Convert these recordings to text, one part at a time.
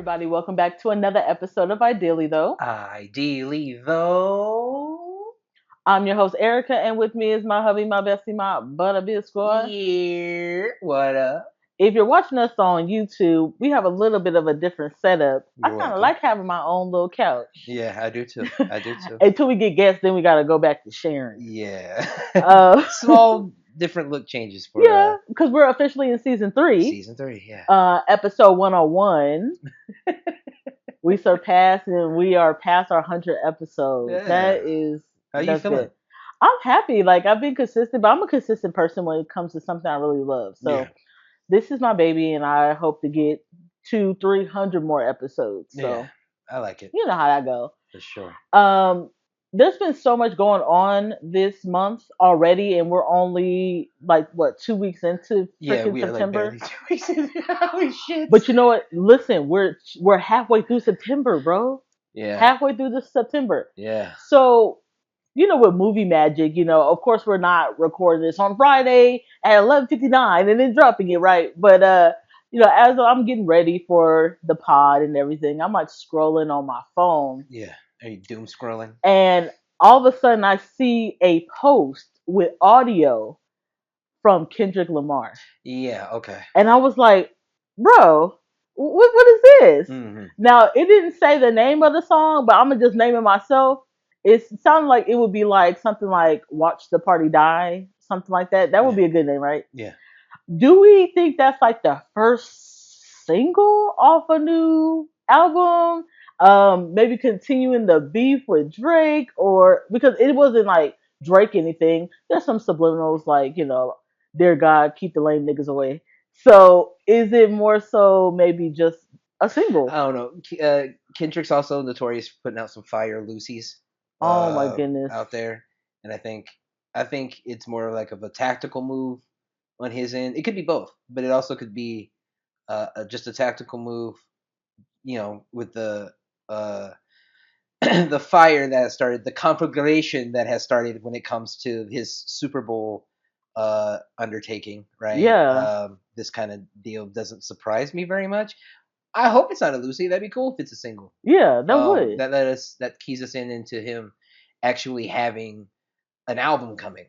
everybody. Welcome back to another episode of Ideally, though. Ideally, though. I'm your host, Erica, and with me is my hubby, my bestie, my butterbeer squad. Yeah. What up? If you're watching us on YouTube, we have a little bit of a different setup. I You're kind of welcome. like having my own little couch. Yeah, I do too. I do too. Until we get guests, then we got to go back to sharing. Yeah. Uh, Small different look changes for yeah, because we're officially in season 3, season 3. Yeah. episode 101. We surpassed and we are past our 100 episodes. Yeah. How you That's feeling? good. I'm happy. Like I've been consistent, but I'm a consistent person when it comes to something I really love. Yeah. So this is my baby, and I hope to get 300 more episodes. Yeah. So I like it you know how that go. for sure. There's been so much going on this month already, and we're only like what 2 weeks into Yeah, freaking we are like September. barely 2 weeks in. Holy shit. But you know what? Listen, we're halfway through September, bro. Yeah. Halfway through this September. Yeah. So, with movie magic, of course we're not recording this on Friday at 11:59 and then dropping it, right? But as I'm getting ready for the pod and everything, I'm like scrolling on my phone, Yeah. Are you doom scrolling? and all of a sudden I see a post with audio from Kendrick Lamar. Yeah. Okay. And I was like, bro, what is this? Mm-hmm. Now, it didn't say the name of the song, but I'm going to just name it myself. It sounded like it would be like something like Watch the Party Die, something like that. That would be a good name, right? Yeah. Do we think that's like the first single off a new album? Maybe continuing the beef with Drake, or because it wasn't like Drake anything. There's some subliminals like, dear God, keep the lame niggas away. So is it more so maybe just a I single? don't know. Kendrick's also notorious for putting out some fire Lucy's Oh my goodness. out there, and I think it's more like of a tactical move on his end. It could be both, but it also could be just a tactical move. With the uh, the fire that started, the conflagration that has started when it comes to his Super Bowl undertaking. Right. Yeah. This kind of deal doesn't surprise me very much. I hope it's not a Lucy. That'd be cool if it's a single. Yeah, that would. That keys us into him actually having an album coming,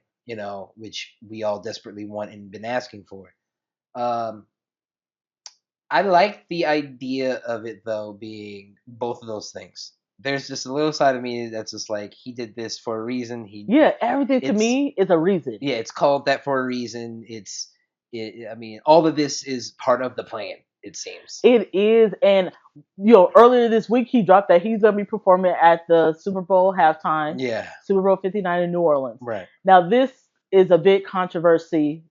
which we all desperately want and been asking for. Um, I like the idea of it though being both of those things. There's just a little side of me that's just like he did this for a reason. Yeah, everything to It's me is a reason. Yeah, it's called that for a reason. I mean, all of this is part of the plan. It seems. It is, and earlier this week he dropped that he's gonna be performing at the Super Bowl halftime, Yeah. Super Bowl 59 in New Orleans. Right. Now this is a big controversy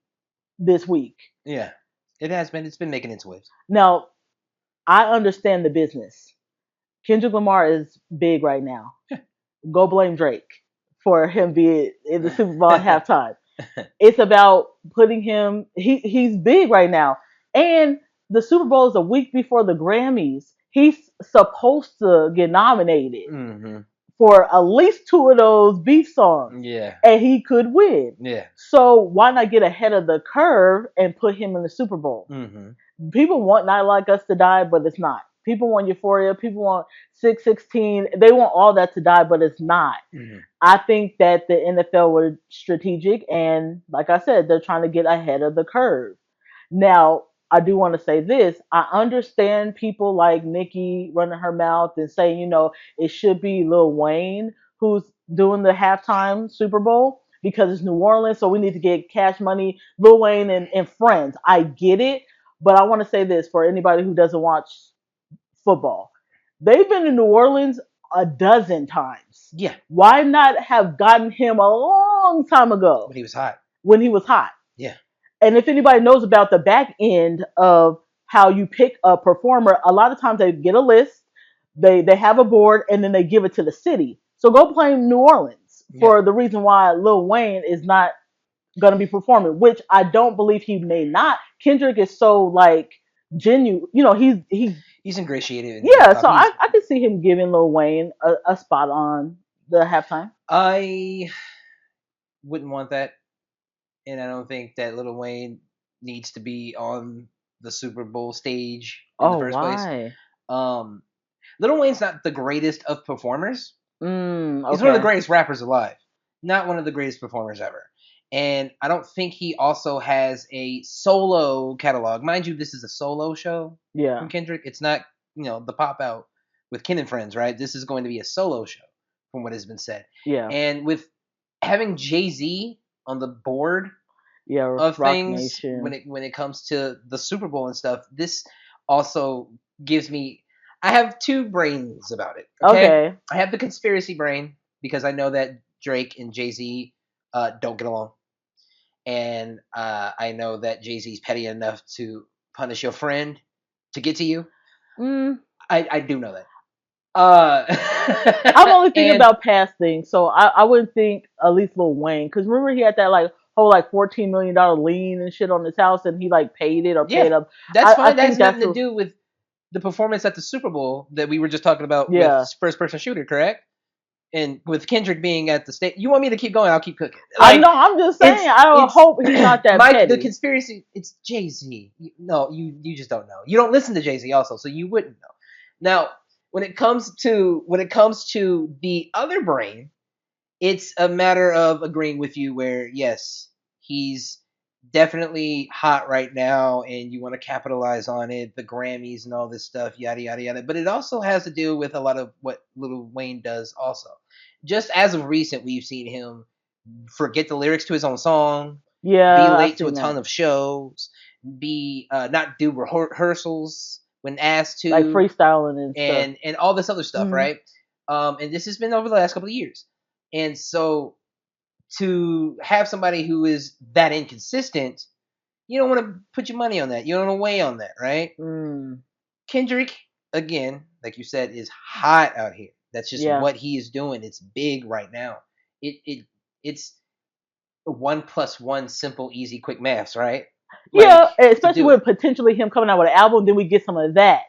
this week. Yeah. It has been. It's been making its waves. Now I understand the business. Kendrick Lamar is big right now. Go blame Drake for him being in the Super Bowl at halftime. It's about putting him. He's big right now, and the Super Bowl is a week before the Grammys. He's supposed to get nominated Mm-hmm. for at least two of those beef songs, Yeah. and he could win. Yeah. So why not get ahead of the curve and put him in the Super Bowl? Mm-hmm. People want Not Like Us to die, but it's not. People want Euphoria. People want 616. They want all that to die, but it's not. Mm-hmm. I think that the NFL were strategic, and like I said, they're trying to get ahead of the curve. Now, I do want to say this. I understand people like Nicki running her mouth and saying, it should be Lil Wayne who's doing the halftime Super Bowl because it's New Orleans, so we need to get cash money. Lil Wayne and friends. I get it, but I want to say this for anybody who doesn't watch football. They've been in New Orleans a dozen times. Yeah. Why not have gotten him a long time ago When he was hot. when he was hot? Yeah. And if anybody knows about the back end of how you pick a performer, a lot of times they get a list, they have a board, and then they give it to the city. So go play New Orleans for the reason why Lil Wayne is not going to be performing, which I don't believe he may not. Kendrick is so like genuine, He's ingratiated. yeah. So I could see him giving Lil Wayne a spot on the halftime. I wouldn't want that, and I don't think that Lil Wayne needs to be on the Super Bowl stage in the first place. Why? Um, Lil Wayne's not the greatest of performers. He's one of the Okay. greatest rappers alive, not one of the greatest performers ever. And I don't think he also has a solo catalog. Mind you, this is a solo show from Yeah. Kendrick. It's not, the pop out with Ken and Friends, right? This is going to be a solo show, from what has been said. Yeah. And with having Jay Z on the board Yeah. of Rock things when Nation. it comes to the Super Bowl and stuff, this also gives me. I have two brains about it. Okay, Okay. I have the conspiracy brain because I know that Drake and Jay Z don't get along, and I know that Jay Z's petty enough to punish your friend to get to you. Mm, I do know that. Uh, I'm only thinking and about past things, so I wouldn't think at least Lil Wayne, because remember he had that like whole like $14 million lien and shit on his house, and he like paid it or yeah, paid up. that's I fine. That has think nothing that's to a, do with the performance at the Super Bowl that we were just talking about with yeah. first person shooter, correct? And with Kendrick being at the state, you want me to keep going? I'll keep cooking. I Like know. I'm just saying. it's I don't it's hope he's not that Mike. The petty. conspiracy. It's Jay Z. No, you just don't know. You don't listen to Jay Z also, so you wouldn't know. Now, when it comes to the other brain, it's a matter of agreeing with you where yes, he's definitely hot right now and you want to capitalize on it, the Grammys and all this stuff, yada yada yada. But it also has to do with a lot of what Lil Wayne does also. Just as of recent, we've seen him forget the lyrics to his own song, be Yeah, I've late to a seen ton that. of shows, be not do rehearsals when asked Like to, freestyling and stuff. and all this other stuff, Hmm. right? And this has been over the last couple of years. And so to have somebody who is that inconsistent, you don't want to put your money on that. You don't want to weigh on that, right? Mm, Kendrick, again, like you said, is hot out here. That's just yeah. what he is doing. It's big right now. It's 1 plus 1 simple, easy, quick maths, right? Like Yeah, to especially do it. with potentially him coming out with an album, then we get some of that.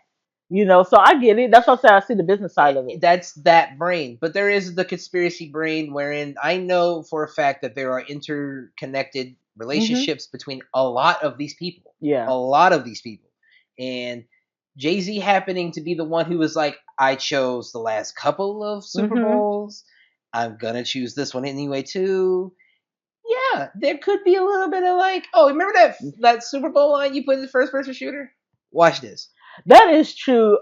So I get it. That's what I say. I see the business side of it. That's that brain. But there is the conspiracy brain wherein I know for a fact that there are interconnected Hmm. relationships between a lot of these people. Yeah. A lot of these people. And Jay Z happening to be the one who was like, I chose the last couple of Super Hmm. Bowls. I'm going to choose this one anyway, too. Yeah, there could be a little bit of like, oh, remember that Super Bowl line you put in the first person shooter? Watch this. That is true.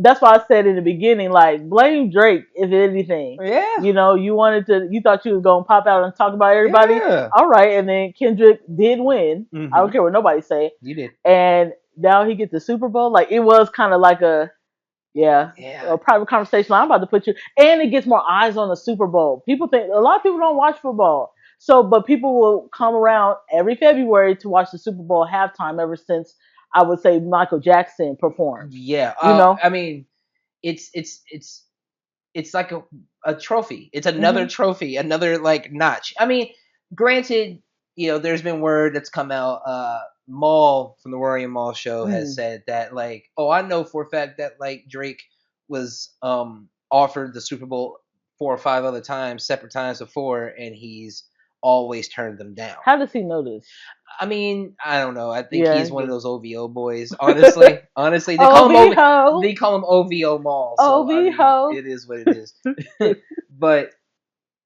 That's why I said in the beginning, like, blame Drake if anything. Yeah, You thought you was gonna pop out and talk about everybody. yeah. All right, and then Kendrick did win. I don't Mm-hmm. care what nobody say. You did. And now he gets the Super Bowl. Like, it was kind of like yeah, Yeah. a private conversation. Like, I'm about to put you, and it gets more eyes on the Super Bowl. People think a lot of people don't watch football, but people will come around every February to watch the Super Bowl halftime. Ever since I would say Michael Jackson performed, Yeah. you know. I mean, it's like a trophy. It's another Hmm. trophy, another like notch. I mean, granted, there's been word that's come out. Maul from the Rory and Maul show has Hmm. said that like, oh, I know for a fact that like Drake was offered the Super Bowl 4 or 5 other times, separate times before, and he's always turned them down. How does he know this? I mean, I don't know. I think Yeah. he's one of those OVO boys. Honestly, they call him OV ho, they call him OVO Mall. So I OV mean, ho. it is what it is. But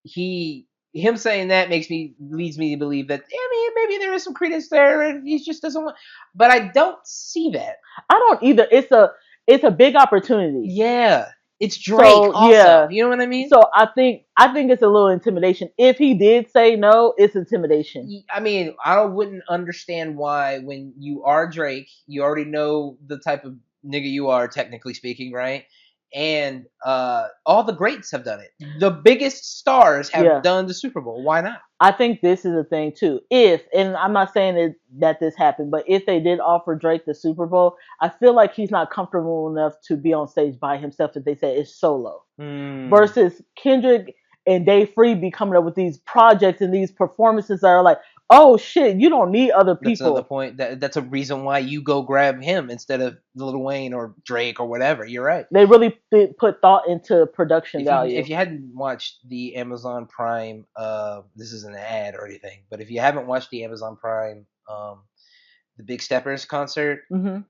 him saying that leads me to believe that I mean maybe there is some credence there, and he just doesn't want. But I don't see that. I don't either. It's a big opportunity. Yeah, it's Drake So also. yeah. You know what I mean? So I think it's a little intimidation. If he did say no, it's intimidation. I mean, I wouldn't understand why when you are Drake, you already know the type of nigga you are, technically speaking, right? And all the greats have done it. The biggest stars have Yeah. done the Super Bowl. Why not? I think this is a thing too. If, and I'm not saying that this happened, but if they did offer Drake the Super Bowl, I feel like he's not comfortable enough to be on stage by himself if they say it's solo. Hmm. Versus Kendrick and Dave Free be coming up with these projects and these performances that are like, oh shit, you don't need other That's another people. point. That's a reason why you go grab him instead of Lil Wayne or Drake or whatever. You're right. They really put thought into production If value. you hadn't watched the Amazon Prime, this isn't an ad or anything, but if you haven't watched the Amazon Prime, the Big Steppers concert, Hmm.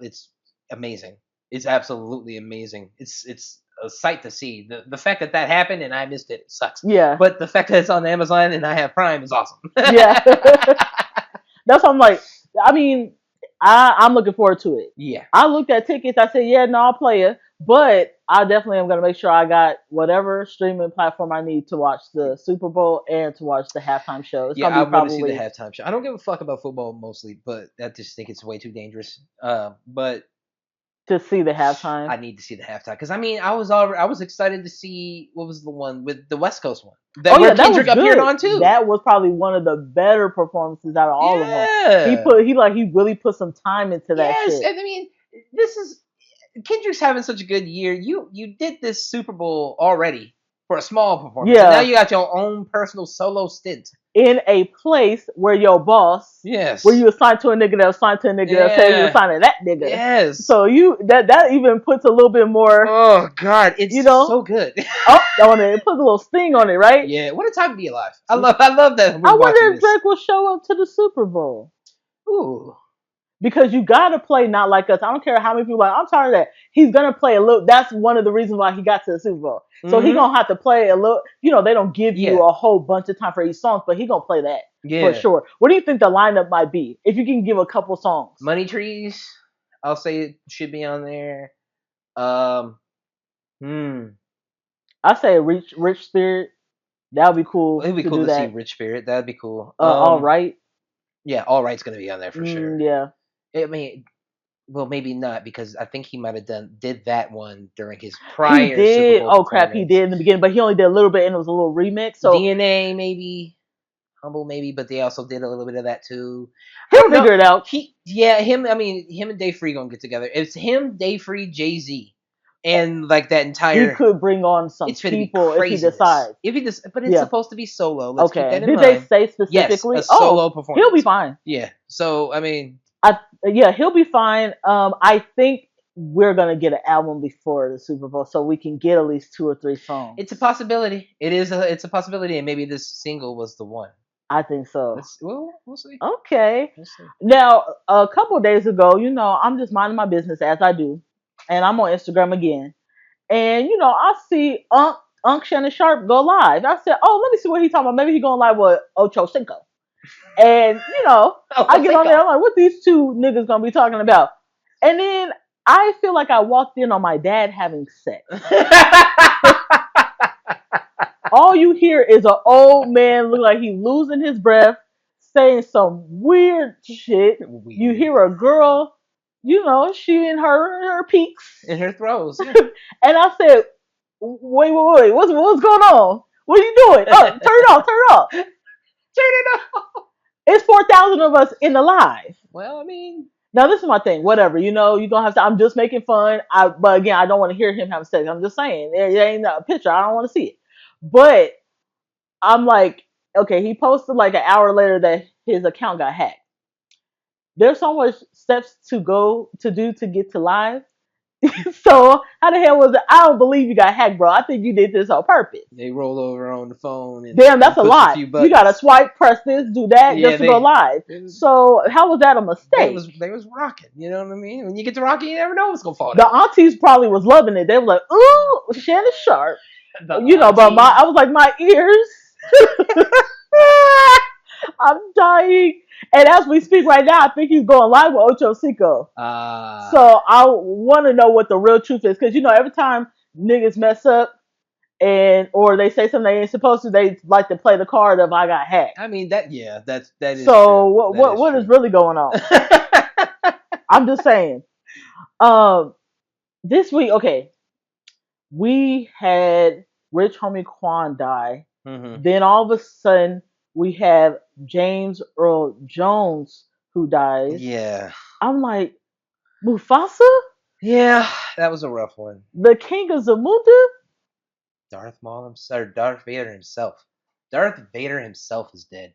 it's amazing. It's absolutely amazing. It's a sight to see. The fact that happened and I missed it sucks. Yeah, But the fact that it's on Amazon and I have Prime is awesome. yeah. That's what I'm like. I mean, I'm looking forward to it. Yeah. I looked at tickets. I said, yeah, no, I'll play it, but I definitely am gonna make sure I got whatever streaming platform I need to watch the Super Bowl and to watch the halftime show. It's Yeah, gonna I be want to see the probably halftime show. I don't give a fuck about football mostly, but I just think it's way too dangerous. But to see the halftime. I need to see the halftime because I mean I was excited to see what was the one with the West Coast one that Oh where yeah, that was Kendrick appeared good. on too. That was probably one of the better performances out of all of them. Yeah. He really put some time into that Yes, shit. and I mean this is Kendrick's having such a good year. You did this Super Bowl already for a small performance, and now Yeah, you got your own personal solo stint. in a place where your boss, Yes. where you assigned to a nigga that assigned to a nigga that said you Yeah. assigned to that nigga. Yes. So you that even puts a little bit more, Oh God, it's you know, so good. on it. It puts a little sting on it, right? Yeah, what a time to be alive. I love that I we're wonder watching if this. Drake will show up to the Super Bowl. Ooh. Because you gotta play Not Like Us. I don't care how many people are like, I'm tired of that. He's gonna play a little. That's one of the reasons why he got to the Super Bowl. So he Mm-hmm. gonna have to play a little. You know, they don't give Yeah. you a whole bunch of time for each song, but he gonna play that for Yeah. sure. What do you think the lineup might be? If you can give a couple songs. Money Trees, I'll say it should be on there. Um hmm. I say Rich Spirit. That would be cool It'd be to cool do to see that. Rich Spirit. That'd be cool. All right. Yeah, All Right's gonna be on there for sure. Yeah. I mean, well, maybe not because I think he might have did that one during his He prior Super did. Bowl Oh crap, he performance. did in the beginning, but he only did a little bit, and it was a little remix. So DNA maybe, Humble maybe, but they also did a little bit of that too. I he'll don't know. figure it out. Him. I mean, him and Dave Free gonna get together. It's him, Dave Free, Jay Z, and like that He entire. could bring on some It's gonna be people if he craziness. decides. If he just, but it's Yeah. supposed to be solo. Let's keep Okay. that in Did they mind. say Yes, specifically? a solo Oh, performance. he'll be fine. Yeah. So I mean, Yeah, he'll be fine. I think we're gonna get an album before the Super Bowl, so we can get at least 2 or 3 songs. it's a possibility. It's a possibility, and maybe this single was the one. I think so. We'll see. Okay. We'll see. Now, a couple of days ago, I'm just minding my business as I do, and I'm on Instagram again, and I see Unc Shannon Sharp go live. I said, "Oh, let me see what he's talking about. Maybe he's going live with Ocho Cinco." And I get on there, I'm like, "What these two niggas gonna be talking about?" And then I feel like I walked in on my dad having sex. All you hear is an old man look like he's losing his breath, saying some weird shit. Weird. You hear a girl, she in her peaks. In her throws. Yeah. And I said, wait, what's going on? What are you doing? Oh, turn it off, turn it off. Turn it off. It's 4,000 of us in the live. Well, I mean, now this is my thing. Whatever, you're gonna have to. I'm just making fun. But again, I don't want to hear him have sex. I'm just saying, it ain't a picture. I don't want to see it. But I'm like, okay, he posted like an hour later that his account got hacked. There's so much steps to do to get to live. So how the hell was it? I don't believe you got hacked, bro. I think you did this on purpose. they roll over on the phone. And damn, that's a push lot. few You gotta swipe, press this, do that, Yeah, just to go live. So how was that a mistake? They was rocking. You know what I mean? When you get to rocking, you never know what's gonna fall The down. aunties probably was loving it. They were like, "Ooh, Shannon Sharp." The But aunties. I was like, my ears. I'm dying. And as we speak right now, I think he's going live with Ocho Cinco. So I want to know what the real truth is, because every time niggas mess up or they say something they ain't supposed to, they like to play the card of I got hacked. I mean that is so true. what is really going on? I'm just saying. This week, okay, we had Rich Homie Quan die. Mm-hmm. Then all of a sudden we have James Earl Jones who dies. Yeah. I'm like, Mufasa? Yeah, that was a rough one. The King of Zamunda? Darth Vader himself. Darth Vader himself is dead.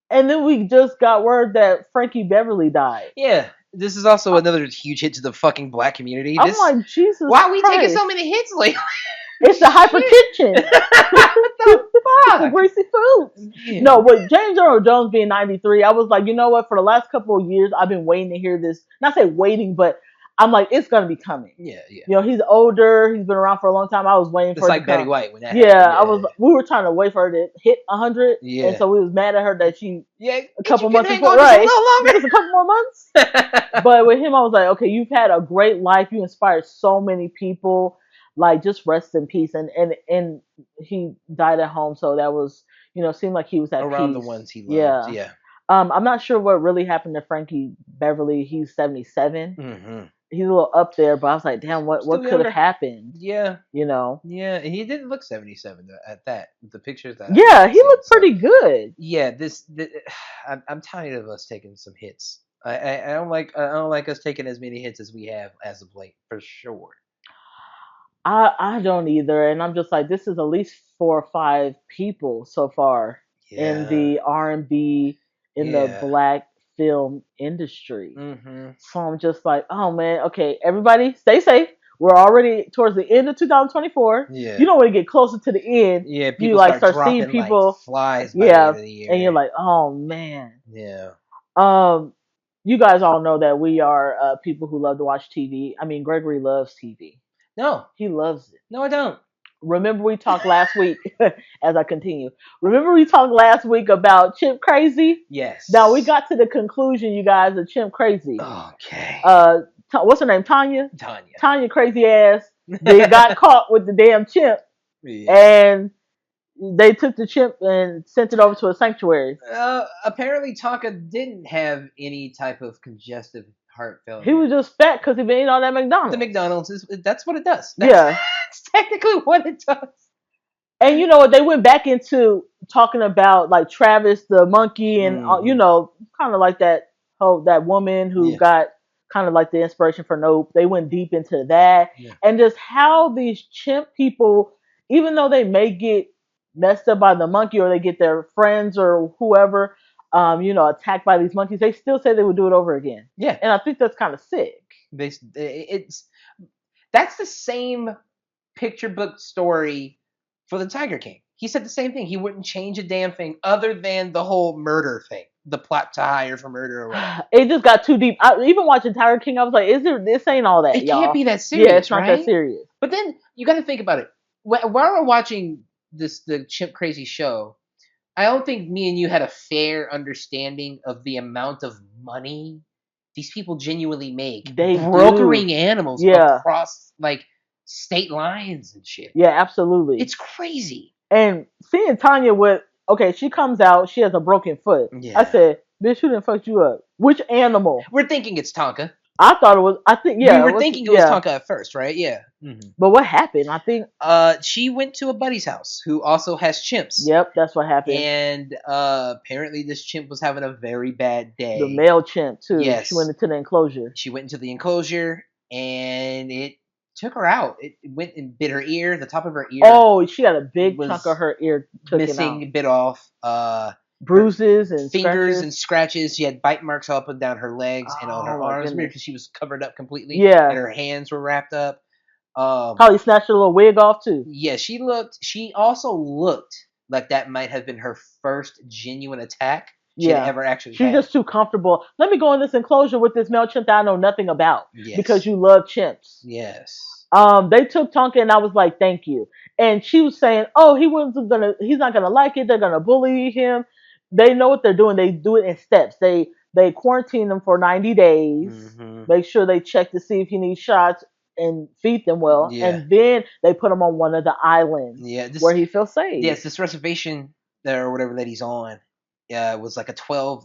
And then we just got word that Frankie Beverly died. Yeah. This is also another huge hit to the fucking black community. I'm like, Jesus why are we Christ. taking so many hits lately? It's the hypertension. What the fuck? The greasy foods. Yeah. No, with James Earl Jones being 93, I was like, you know what? For the last couple of years, I've been waiting to hear this. Not say waiting, but I'm like, it's gonna be coming. Yeah, yeah. You know, he's older. He's been around for a long time. I was waiting It's for it to like Betty come. White when that Yeah, happened. I Yeah, was. We were trying to wait for her to hit 100, and yeah, so we was mad at her that she yeah. a If you couple can months hang before, on just a right? little Just a couple more months. longer. But with him, I was like, okay, you've had a great life. You inspired so many people. Like, just rest in peace. And he died at home, so that was, seemed like he was at Around the peace. ones he loved. Yeah. Yeah. I'm not sure what really happened to Frankie Beverly. He's 77. Mm-hmm. He's a little up there, but I was like, damn, what Still could have younger. happened? Yeah. You know? Yeah, and he didn't look 77 at that. The pictures that I've Yeah, he seen. looked So pretty good. yeah, I'm tired of us taking some hits. I don't like us taking as many hits as we have as of late for sure. I don't either, and I'm just like, this is at least 4 or 5 people so far in Yeah, the R&B in the yeah. black film industry. Mm-hmm. So I'm just like, oh man, okay, everybody stay safe. We're already towards the end of 2024. You Yeah, know, when you get closer to the end, yeah. you People like start start seeing dropping like people, flies by the yeah, end of the and you're year. like, oh man. Yeah. Um, you guys all know that we are people who love to watch TV. I mean, Gregory loves TV. No, He loves it. no, I don't. Remember we talked last week, as I continue. Remember we talked last week about Chimp Crazy? Now we Yes. got to the conclusion, you guys, of Chimp Crazy. Okay. Uh, what's her name? Tanya. Tanya. Tanya crazy ass. They got caught with the damn chimp, Yeah. and they took the chimp and sent it over to a sanctuary. Apparently Tonka didn't have any type of congestive heart He failure. was just fat because he been eating all that The McDonald's. McDonald's that's what it does. That's, Yeah. that's technically what it does. And you know what? They went back into talking about like Travis the monkey and Mm-hmm. kind of like that woman who Yeah. got kind of like the inspiration for Nope. They went deep into that Yeah. and just how these chimp people, even though they may get messed up by the monkey or they get their friends or whoever, attacked by these monkeys, they still say they would do it over again. Yeah. And I think that's kind of sick. It's that's the same picture book story for the Tiger King. He said the same thing. He wouldn't change a damn thing other than the whole murder thing, the plot to hire for murder or whatever. It just got too deep. Even watching Tiger King, I was like, this ain't all that, It can't y'all. be that Yeah, it's serious, not that right? serious. But then you got to think about it. While we're watching the Chimp Crazy show, I don't think me and you had a fair understanding of the amount of money these people genuinely make They do. brokering animals Yeah. across like state lines and shit. Yeah, absolutely. It's crazy. And seeing Tanya with, okay, she comes out, she has a broken foot. Yeah. I said, bitch, who done fucked you up? Which animal? We're thinking it's Tonka. I thought it was, I think, yeah. We were thinking it was Tonka at first, right? Yeah. Mm-hmm. But what happened? I think. She went to a buddy's house who also has chimps. Yep, that's what happened. And apparently this chimp was having a very bad day. The male chimp, too. Yes. She went into the enclosure. She went into the enclosure and it took her out. It went and bit her ear, the top of her ear. Oh, she had a big chunk of her ear missing, bit off. Bruises and fingers scratches. and scratches. She had bite marks up and down her legs and on her arms because she was covered up completely. Yeah. And her hands were wrapped up. Probably snatched her little wig off too. Yeah, she also looked like that might have been her first genuine attack she had ever actually She's had. just too comfortable. Let me go in this enclosure with this male chimp that I know nothing about. Yes. Because you love chimps. Yes. They took Tonka and I was like, thank you. And she was saying, oh, he's not gonna like it, they're gonna bully him. They know what they're doing. They do it in steps. They quarantine them for 90 days, make sure they check to see if he needs shots and feed them well. Yeah. And then they put him on one of the islands where he feels safe. Yes, this reservation there or whatever that he's on was like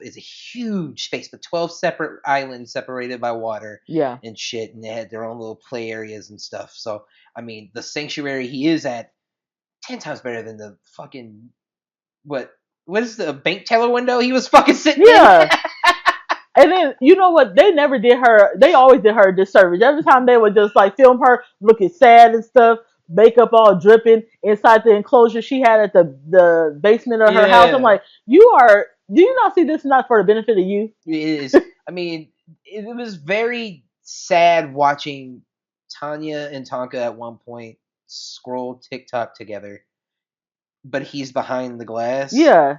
is a huge space, but 12 separate islands separated by water and shit. And they had their own little play areas and stuff. So, I mean, the sanctuary he is at, 10 times better than the fucking, what is the bank teller window he was fucking sitting in? And then, you know what? They always did her a disservice. Every time they would just like film her looking sad and stuff, makeup all dripping inside the enclosure she had at the basement of her house. I'm like, do you not see this is not for the benefit of you? It is. I mean, it was very sad watching Tanya and Tonka at one point scroll TikTok together, but he's behind the glass. Yeah.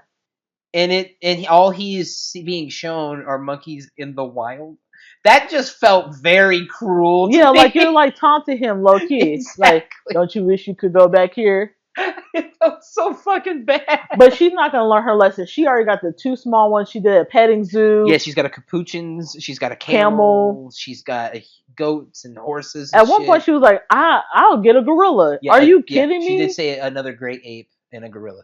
And all he is being shown are monkeys in the wild. That just felt very cruel to Yeah, like you're me. like taunting him low key. Like, Exactly. don't you wish you could go back here? It felt so fucking bad. But she's not gonna learn her lesson. She already got the two small ones. She did a petting Yeah, zoo, she's got a capuchins, she's got a camel. camel, she's got goats and horses and At one point, shit. she was like, I'll get a gorilla. Yeah, Are you yeah. kidding She did me? say another great ape and a gorilla.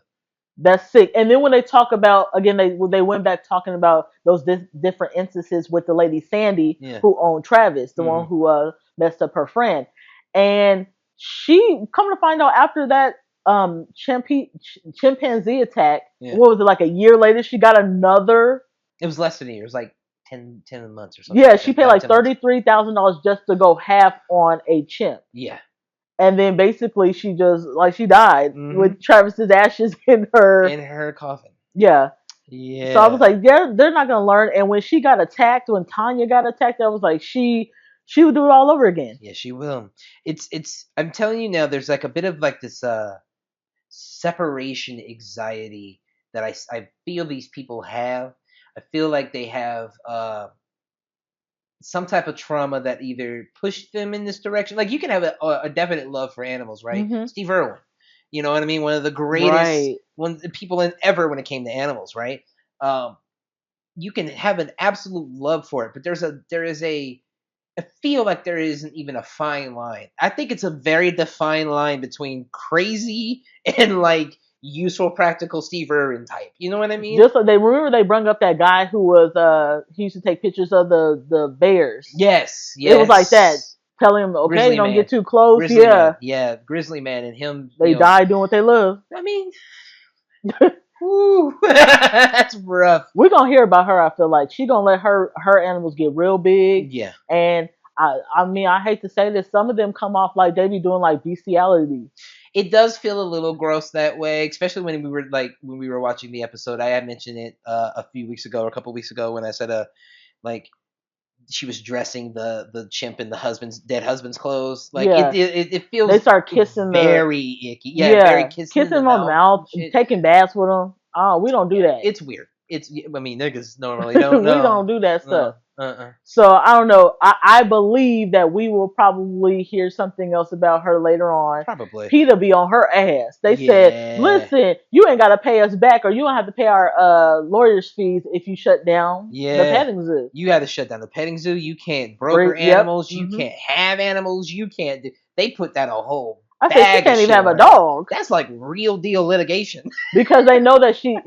That's sick. And then when they talk about again, they went back talking about those different instances with the lady Sandy Yeah. who owned Travis, the one Hmm. who messed up her friend, and she come to find out after that chimpanzee attack. Yeah. What was it, like a year later? She got another. It was less than a year. It was like 10 months or something Yeah, like she that. paid 5 like 10 months. $33,000 just to go half on a chimp. Yeah. And then basically she just like she died Hmm. with Travis's ashes in her. In her coffin. Yeah. So I was Yeah. like, they're not gonna learn. And when she got attacked, when Tanya got attacked, I was like, she would do it all over again. Yeah, she will. It's I'm telling you now, there's like a bit of like this separation anxiety that I feel these people have. I feel like they have some type of trauma that either pushed them in this direction. Like you can have a definite love for animals, right? Hmm. Steve Irwin, you know what I mean? One of the greatest Right. people ever when it came to animals, right? Um, you can have an absolute love for it, but there is a I feel like there isn't even a fine line. I think it's a very defined line between crazy and like useful, practical Steve Irwin type. You know what I mean? Just like they remember they brung up that guy who was he used to take pictures of the bears. Yes, It was like that, yes. telling him, okay, Grizzly don't Man, get too close. Grizzly Yeah, Man, yeah, Grizzly Man, and him. they die doing what they love. I mean, whew, that's rough. We're gonna hear about her. I feel like she gonna let her animals get real big, Yeah, and I mean I hate to say this, some of them come off like they be doing like bestiality. it does feel a little gross that way, especially when we were watching the episode. I had mentioned it a few weeks ago or a couple weeks ago when I said like she was dressing the chimp in the husband's dead husband's clothes. Like Yeah, it they feels start kissing the very icky. Yeah, very yeah kissing in kissing the them on the mouth and mouth, shit. taking baths with them. Oh, we don't do Yeah, that. it's weird. It's I mean niggas normally don't We know. don't do that No. stuff. Uh-uh. So I don't know. I believe that we will probably hear something else about her later on. Probably. PETA be on her ass. They said, Yeah. listen, you ain't gotta pay us back or you don't have to pay our lawyers fees if you shut down the Yeah. petting zoo. You got to shut down the petting zoo. You can't broker Or yep. animals. You can't have animals. You can't do. They put that a whole I said she bag of can't even shit have a on her. dog That's like real deal litigation. because they know that she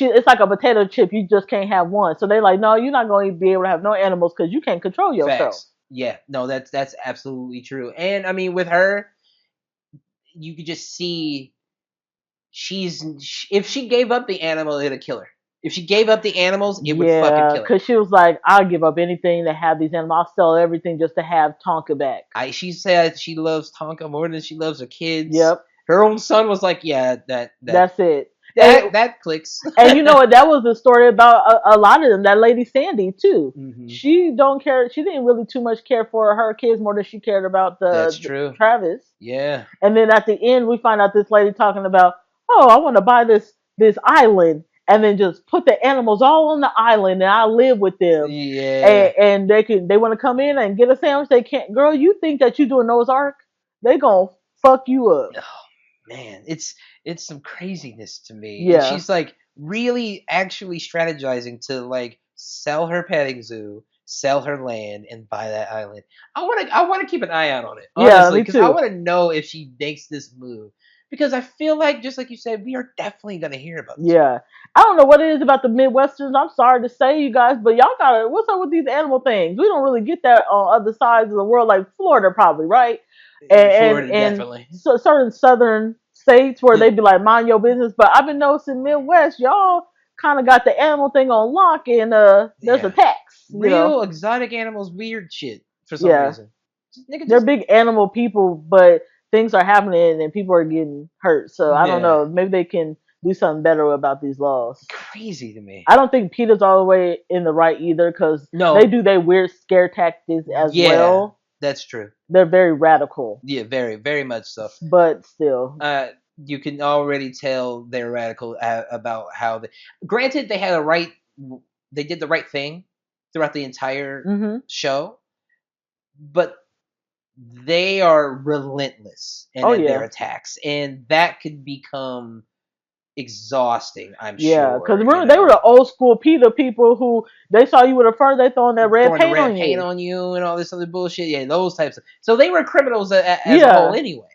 it's like a potato chip. You just can't have one. So they like, no, you're not going to be able to have no animals because you can't control yourself. Facts. Yeah. No, that's absolutely true. And I mean, with her, you could just see if she gave up the animal, it'd kill her. If she gave up the animals, it would fucking Yeah, kill her. because she was like, I'll give up anything to have these animals. I'll sell everything just to have Tonka back. She said she loves Tonka more than she loves her kids. Yep, Her own son was like, yeah, that's it. And that clicks. and you know what? That was the story about a lot of them. That lady Sandy too. Hmm. She don't care. She didn't really too much care for her kids more than she cared about That's the true. Travis. Yeah. And then at the end, we find out this lady talking about, oh, I want to buy this island, and then just put the animals all on the island, and I live with them, Yeah. and they want to come in and get a sandwich. They can't. Girl, you think that you doing Noah's Ark? They gonna fuck you up. Oh man, it's some craziness to me. And Yeah, she's like really actually strategizing to like sell her petting zoo, sell her land, and buy that island. I wanna keep an eye out on it, yeah, honestly, me because I too. wanna know if she makes this move. Because I feel like just like you said, we are definitely gonna hear about this. Yeah, I don't know what it is about the Midwesterners. I'm sorry to say, you guys, but y'all gotta. What's up with these animal things? We don't really get that on other sides of the world, like Florida, probably, right? Florida And definitely. so certain southern states where they be like, mind your business. But I've been noticing Midwest, y'all kind of got the animal thing on lock, and there's a Yeah. tax. Real exotic animals, weird shit for some Yeah, reason. Nigga, they're just big animal people, but things are happening and people are getting hurt. So I don't yeah, know. Maybe they can do something better about these laws. crazy to me. I don't think PETA's all the way in the right either because they No, do their weird scare tactics as yeah, well. that's true. They're very radical, Yeah, very, very much so. but still, Uh, you can already tell they're radical about how they. Granted, they had a right. They did the right thing throughout the entire Mhm. show, but they are relentless Oh in their yeah. attacks, and that could become exhausting. I'm Yeah, because sure. You remember they were know, the old school PETA people who they saw you with a fur, they throwing that red throwing the paint red on paint you. on you and all this other bullshit. Yeah, those types of. So they were criminals as a whole Yeah. anyway.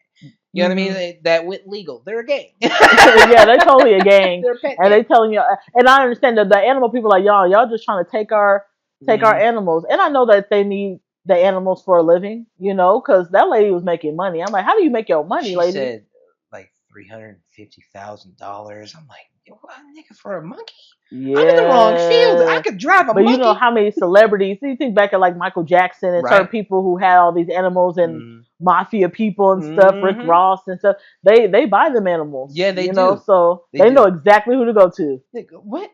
You know what I mean? Mhm. That went legal. They're a gang. Yeah, they totally a gang, They're a pet and they gang. telling you. And I understand that the animal people like y'all just trying to take our Mm. animals, and I know that they need the animals for a living, because that lady was making money. I'm like, how do you make your money, She lady? said like $350,000. I'm like, yo, what, nigga, for a monkey? I'm in the wrong field. I Yeah. could drive a But you know monkey. how many celebrities, you think back at like Michael Jackson and certain Right. people who had all these animals and Mm. mafia people and stuff, Rick Hmm. Ross and stuff, they buy them animals, Yeah, they do. so They they know do. exactly who to go to. Nigga, what?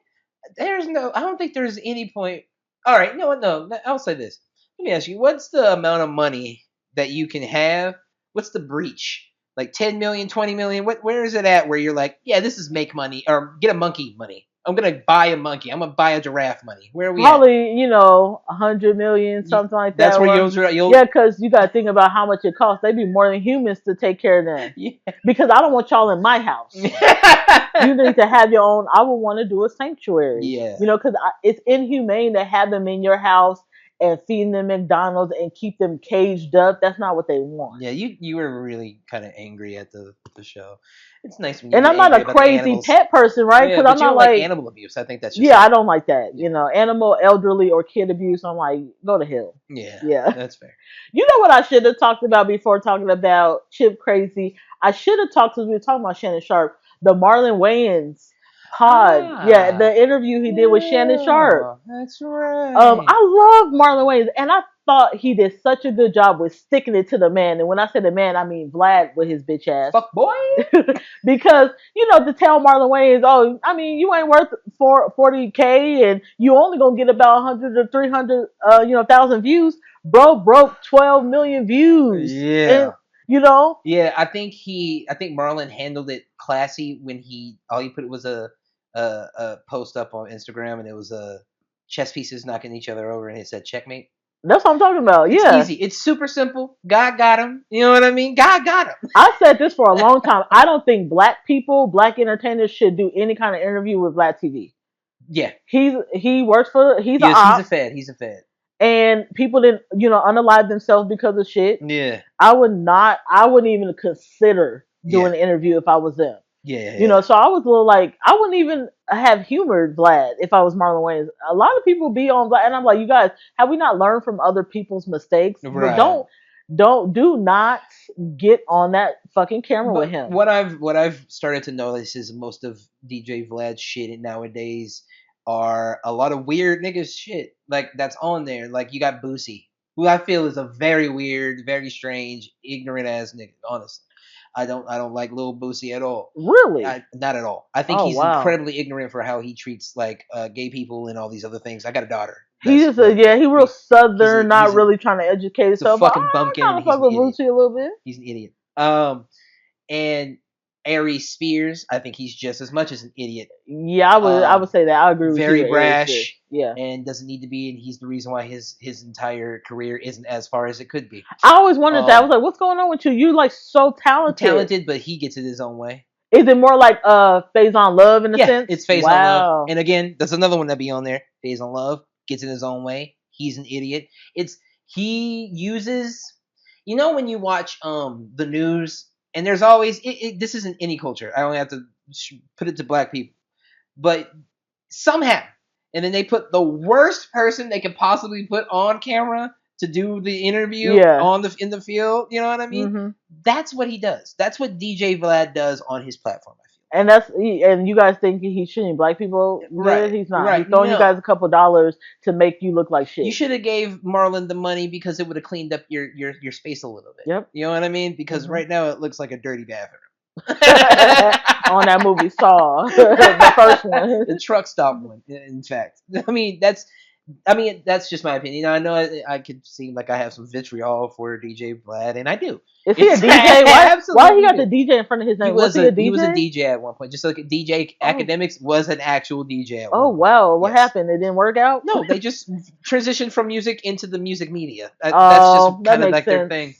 There's no. I don't think there's any point. All right, no, no. I'll say this. Let me ask you: what's the amount of money that you can have? What's the breach? Like 10 million, 20 million? What? Where is it at? Where you're like, yeah, this is make money or get a monkey money. I'm gonna buy a monkey. I'm gonna buy a giraffe money. Where are we at? Probably 100 million, something like That's that. where Or you'll yeah, because you got to think about how much it costs. They'd be more than humans to take care of them. yeah. Because I don't want y'all in my house. You need to have your own. I would want to do a sanctuary, Yeah. because it's inhumane to have them in your house and feeding them McDonald's and keep them caged up. That's not what they want. Yeah, you were really kind of angry at the show. It's nice when you And get I'm not angry a about the crazy animals. pet person, right? Yeah, Because but I'm you not don't like like, animal abuse. I think that's just yeah, I like, don't like that. yeah, Animal, elderly, or kid abuse. I'm like, go to hell. yeah, Yeah. that's fair. You know what I should have talked about before talking about Chip Crazy? I should have talked, because we were talking about Shannon Sharp, the Marlon Wayans pod. Yeah, Ah, the interview he did with Shannon Sharp. yeah, that's right. I love Marlon Wayans, and I thought he did such a good job with sticking it to the man. And when I say the man, I mean Vlad with his bitch ass. Fuck boy. Because to tell Marlon Wayans, oh, I mean, you ain't worth 40K, and you only gonna get about 100 or 300, thousand views. Bro broke 12 million views, and Yeah. you know, Yeah, I think Marlon handled it classy when all he put was a post up on Instagram and it was chess pieces knocking each other over and it said checkmate. that's what I'm talking about. It's Yeah, easy. It's super simple. God got him. You know what I mean? God got him. I said this for a long time. I don't think black entertainers should do any kind of interview with Black TV. Yeah. He works for he's an He's a op, fed. He's a fed. and people didn't unalive themselves because of shit. Yeah. I wouldn't even consider Yeah. doing an interview if I was them. Yeah. Yeah. So I was a little like, I wouldn't even have humored Vlad if I was Marlon Wayans. A lot of people be on Vlad, and I'm like, you guys, have we not learned from other people's mistakes? But Right. do not get on that fucking camera with But him. what I've started to notice is most of DJ Vlad's shit nowadays are a lot of weird niggas shit like that's on there. Like you got Boosie, who I feel is a very weird, very strange, ignorant ass nigga. Honestly, I don't like Lil Boosie at all. Really? Not at all. I think Oh he's wow. incredibly ignorant for how he treats like gay people and all these other things. I got a daughter. He That's just he real southern, not really trying to educate he's a himself. But fucking I bumpkin kind and of he's fuck an with idiot. Boosie a little bit. He's an idiot. And Aries Spears, I think he's just as much as an idiot. Yeah, I would say that. I agree with you Very with Aries Spears. brash Yeah. and doesn't need to be, and he's the reason why his entire career isn't as far as it could be. I always wondered that. I was like, what's going on with you? You like so talented. Talented, but he gets it his own way. Is it more like Phase on Love in a Yeah, sense? it's Phase on Love. Wow. And again, that's another one that be on there. Phase on Love gets in his own way. He's an idiot. He uses, when you watch the news and there's always this isn't any culture. I only have to put it to black people. But somehow, and then they put the worst person they could possibly put on camera to do the interview Yeah. in the field. You know what I mean? Hmm. That's what he does. That's what DJ Vlad does on his platform. I feel. And you guys think he's treating black people good? Right, He's not. He's right. throwing you No, guys a couple dollars to make you look like you shit. should have gave Marlon the money because it would have cleaned up your space a little bit. Yep. You know what I mean? Because Hmm. right now it looks like a dirty bathroom. On that movie Saw, the first one. The truck stop one. In fact, I mean I mean, that's just my opinion. I know I could seem like I have some vitriol for DJ Vlad, and I do. Is he a It's DJ? Why he absolutely got the do. DJ in front of his He name? Was was he a a DJ? DJ at one point. Just like DJ Oh, Academics was an actual DJ at oh one point. wow. What Yes. happened? It didn't work out. No, they just transitioned from music into the music media. That's just Oh, that kind of makes like their sense. thing.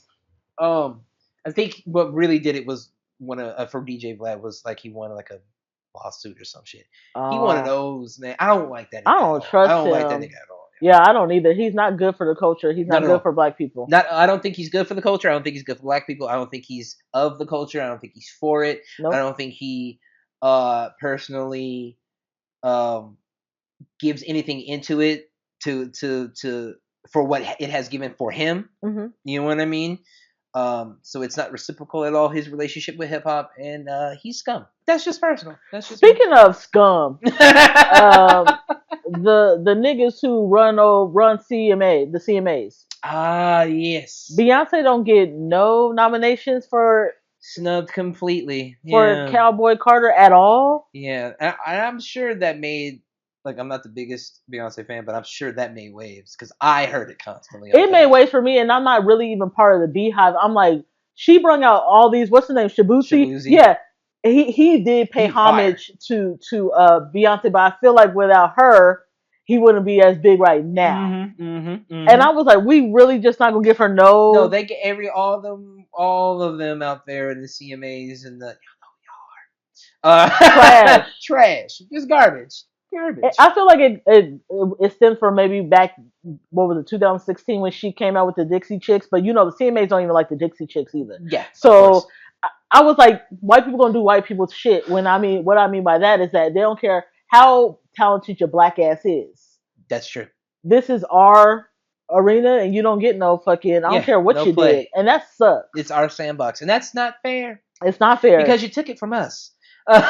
Um, I think what really did it was one of for DJ Vlad was like he wanted like a lawsuit or some shit. He wanted Oh, those, man. I don't like that I nigga at don't all. I trust don't like that him. nigga at all. Yeah, I don't either. He's not good for the culture. He's Not not at good all. for black people. Not. I don't think he's good for the culture. I don't think he's good for black people. I don't think he's of the culture. I don't think he's for it. I Nope. don't think he personally um gives anything into it to for what it has given for him. Hmm. You know what I mean? So it's not reciprocal at all. His relationship with hip hop, and he's scum. That's just personal. That's just me. Speaking of scum, um, the niggas who run the CMAs. Ah, yes. Beyonce don't get no nominations Snubbed completely. for Yeah, Cowboy Carter at all. yeah. I'm sure that made like I'm not the biggest Beyonce fan, but I'm sure that made waves because I heard it constantly on It made things. waves for me, and I'm not really even part of the Beehive. I'm like, she brung out all these. What's the name? Shabuzi. Shabuzi, Yeah, he did pay he fire. homage to Beyonce, but I feel like without her, he wouldn't be as big right now. Mm-hmm. Mm-hmm. And Mm-hmm. I was like, we really just not gonna give her No, no they get all of them out there in the CMAs and the trash. trash, just garbage, garbage. I feel like it stems from maybe back what was it 2016 when she came out with the Dixie Chicks, but you know the CMAs don't even like the Dixie Chicks either. Yeah, of So course, I was like, white people gonna do white people's shit. When I mean, what I mean by that is that they don't care how talented your black ass is. that's true. This is our arena, and you don't get no fucking. I don't Yeah, care what no you did, play. and that It's sucks. our sandbox, and that's not fair It's not fair. because you took it from us. If you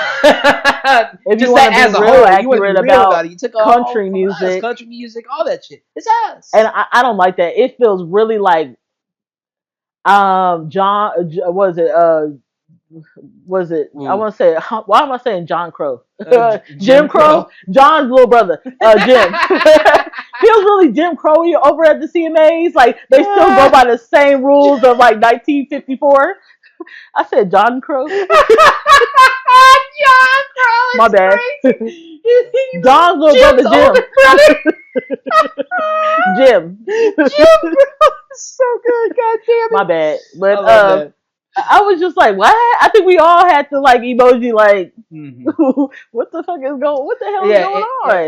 Just want that to be as a real whole, you want to be accurate real about about it. You took all country from us, music, country music, all that shit. It's us. and I don't like that. It feels really like was it was it? I Ooh, want to say. Why am I saying John Crow? Jim Jim Crow. Crow. John's little brother. Jim. Feels really Jim Crowy over at the CMAs. Like they still go by the same rules of like 1954. I said John Crow. John Crow My is bad. crazy. John's little Jim's brother older Jim. brother. Jim. Jim Crow is so good. God damn My it. bad. I But love that. I was just like, what? I think we all had to like emoji like, Hmm. what the fuck is going? What the hell is Yeah, going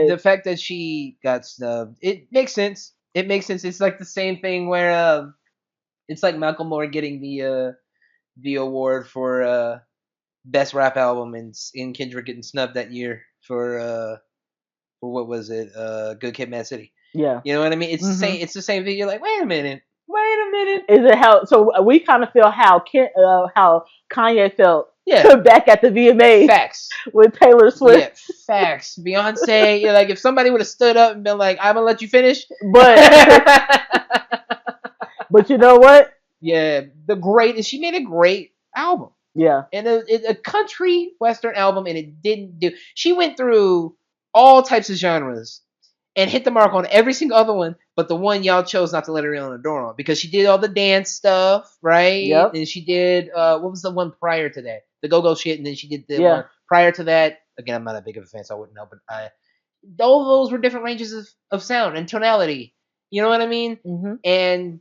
the on? fact that she got snubbed, it makes sense. It makes sense. It's like the same thing where it's like Malcolm Moore getting the award for best rap album and Kendrick getting snubbed that year for what was it? Good Kid, Mad City. Yeah. You know what I mean? It's the Hmm. same. It's the same thing. You're like, wait a minute, wait a minute. Is it how? So we kind of feel how Kanye felt Yeah, back at the VMAs facts. with Taylor Yeah, Swift. facts. Beyonce, you're like if somebody would have stood up and been like, "I'm gonna let you finish," But but you know what? yeah, the great. She made a great album Yeah. and a country western album, and it didn't do. She went through all types of genres and hit the mark on every single other one, but the one y'all chose not to let her in on the door on because she did all the dance stuff, right? Yep. And she did what was the one prior to that? The go go shit, and then she did the Yeah. one prior to that. Again, I'm not a big of a fan, so I wouldn't know, but all those were different ranges of sound and tonality. You know what I mean? Hmm. And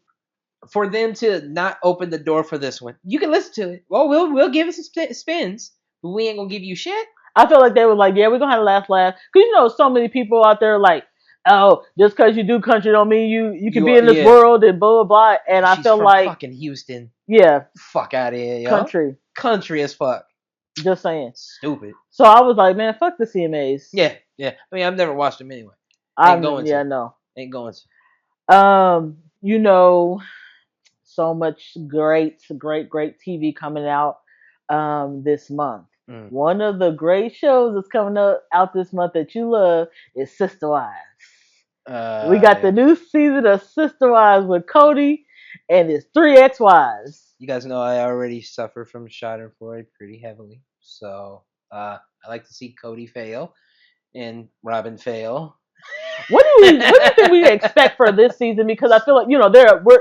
for them to not open the door for this one, you can listen to it. Well, we'll give it some spins, but we ain't gonna give you shit. I feel like they were like, yeah, we're gonna have a laugh, because you know, so many people out there like, oh, just because you do country don't mean you can You be are, in this yeah. world and blah blah blah. And I She's feel from like, fucking Houston. yeah, Fuck out of here, yo. country. Country as fuck. Just saying. Stupid. So I was like, man, fuck the CMAs. Yeah, yeah. I mean, I've never watched them anyway. Ain't going Yeah, to. no. Ain't going to. You know, so much great TV coming out this month. Mm. One of the great shows that's coming out this month that you love is Sister Wives. We got the Yeah. new season of Sister Wives with Cody and his three ex-wives. You guys know I already suffer from Schadenfreude pretty heavily, so I like to see Cody fail and Robin fail. What do you think we expect for this season? Because I feel like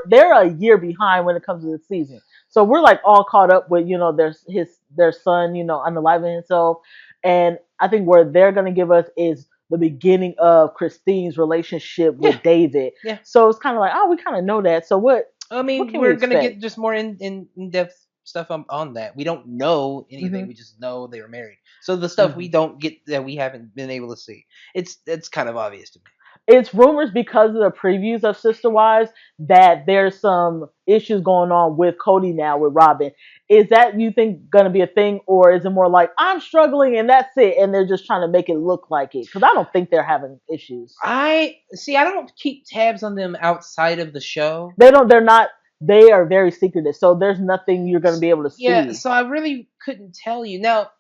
they're a year behind when it comes to this season. So we're like all caught up with their son unaliving himself, and I think where they're gonna give us is the beginning of Christine's relationship Yeah, with David. yeah. So it's kind of like, oh, we kind of know that. So I what mean, can we we're gonna get expect? just more in depth stuff on that. We don't know anything. Hmm. We just know they were married. So the stuff we Hmm. don't get that we haven't been able to see, it's kind of obvious to me. It's rumors because of the previews of Sister Wives that there's some issues going on with Cody now with Robin. Is that you think going to be a thing, or is it more like I'm struggling and that's it, and they're just trying to make it look like it? Because I don't think they're having issues. I see. I don't keep tabs on them outside of the show. They don't. They're not. They are very secretive, so there's nothing you're going to be able to Yeah, see. so I really couldn't tell you. Now,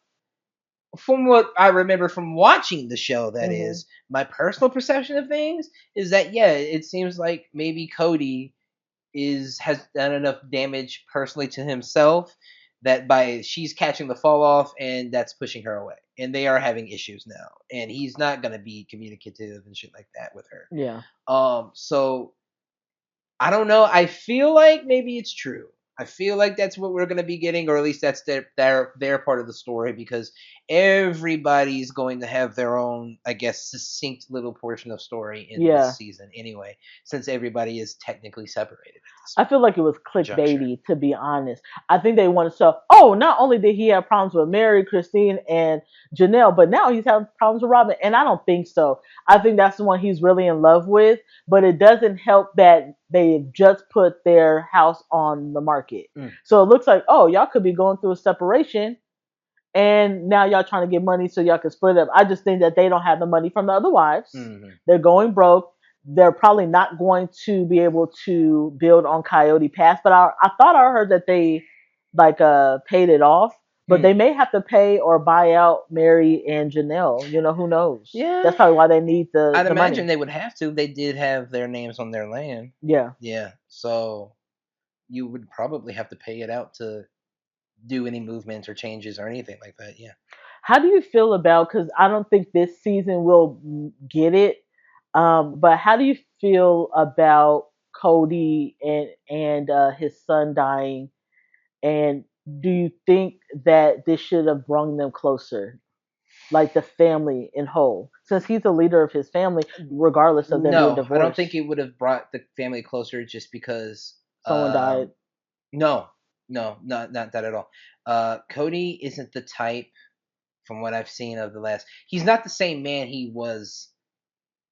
from what I remember from watching the show, that Hmm. is, my personal perception of things is that yeah, it seems like maybe Cody is has done enough damage personally to himself that by she's catching the fall off and that's pushing her away. And they are having issues now. And he's not gonna be communicative and shit like that with her. Yeah. So I don't know. I feel like maybe it's true. I feel like that's what we're gonna be getting, or at least that's their part of the story, because everybody's going to have their own, I guess, succinct little portion of story in this Yeah. season anyway, since everybody is technically separated at this I feel like it was juncture. clickbaity, to be honest. I think they wanted to show, oh, not only did he have problems with Mary, Christine, and Janelle, but now he's having problems with Robin. And I don't think so. I think that's the one he's really in love with. But it doesn't help that they just put their house on the market. Mm. So it looks like, oh, y'all could be going through a separation. And now y'all trying to get money so y'all can split up. I just think that they don't have the money from the other wives. Mm-hmm. They're going broke. They're probably not going to be able to build on Coyote Pass. But I thought I heard that they like paid it off. But Mm. they may have to pay or buy out Mary and Janelle. Who knows? Yeah, That's probably why they need the I'd the imagine money. they would have to. They did have their names on their land. Yeah. Yeah, so you would probably have to pay it out to do any movements or changes or anything like that. Yeah. How do you feel about? Because I don't think this season will get it. But how do you feel about Cody and his son dying? And do you think that this should have brought them closer, like the family in whole, since he's the leader of his family, regardless of them being No, I don't think divorced? it would have brought the family closer just because. Someone died. No, no, not that at all. Cody isn't the type, from what I've seen of the last. He's not the same man he was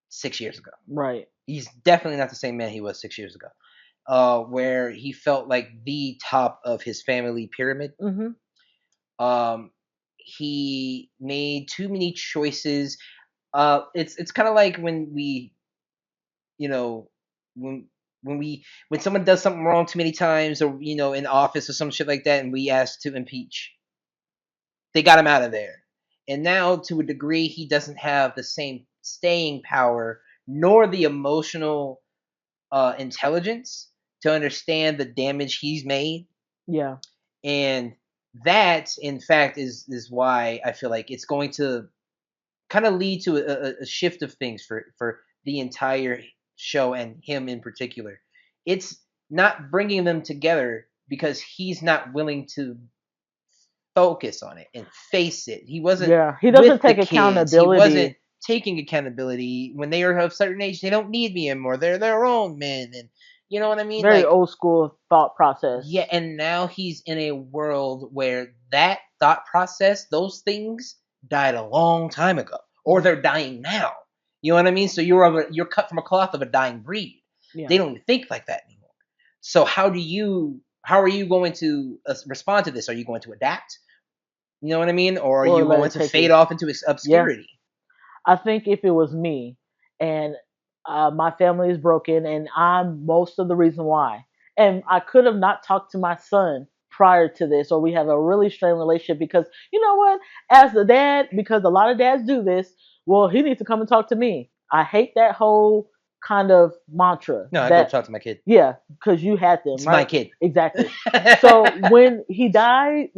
6 years ago. Right. He's definitely not the same man he was 6 years ago. Where he felt like the top of his family pyramid. Hmm. Um, he made too many choices. It's kind of like when we, you know, when when someone does something wrong too many times, or in office or some shit like that, and we ask to impeach, they got him out of there. And now, to a degree, he doesn't have the same staying power nor the emotional intelligence to understand the damage he's made. Yeah. And that, in fact, is why I feel like it's going to kind of lead to a shift of things for the entire show and him in particular. It's not bringing them together because he's not willing to focus on it and face it. He wasn't Yeah. He doesn't with the take kids. He wasn't accountability. taking accountability. When they are of a certain age, they don't need me anymore. They're their own men, and you know what I mean. Very Like, old school thought yeah, process. and now he's in a world where that thought process, those things died a long time ago, or they're dying now. You know what I mean? So you're cut from a cloth of a dying breed. Yeah. They don't even think like that anymore. So how are you going to respond to this? Are you going to adapt? You know what I mean? Or are Or you let going it to take fade you. off into Yeah. obscurity? I think if it was me and my family is broken and I'm most of the reason why, and I could have not talked to my son prior to this, or we have a really strained relationship because you know what, as a dad, because a lot of dads do this, well, he needs to come and talk to me. I hate that whole kind of mantra No, I go that, talk to my kid. yeah, because you had them, It's my right? kid. Exactly. So when he died,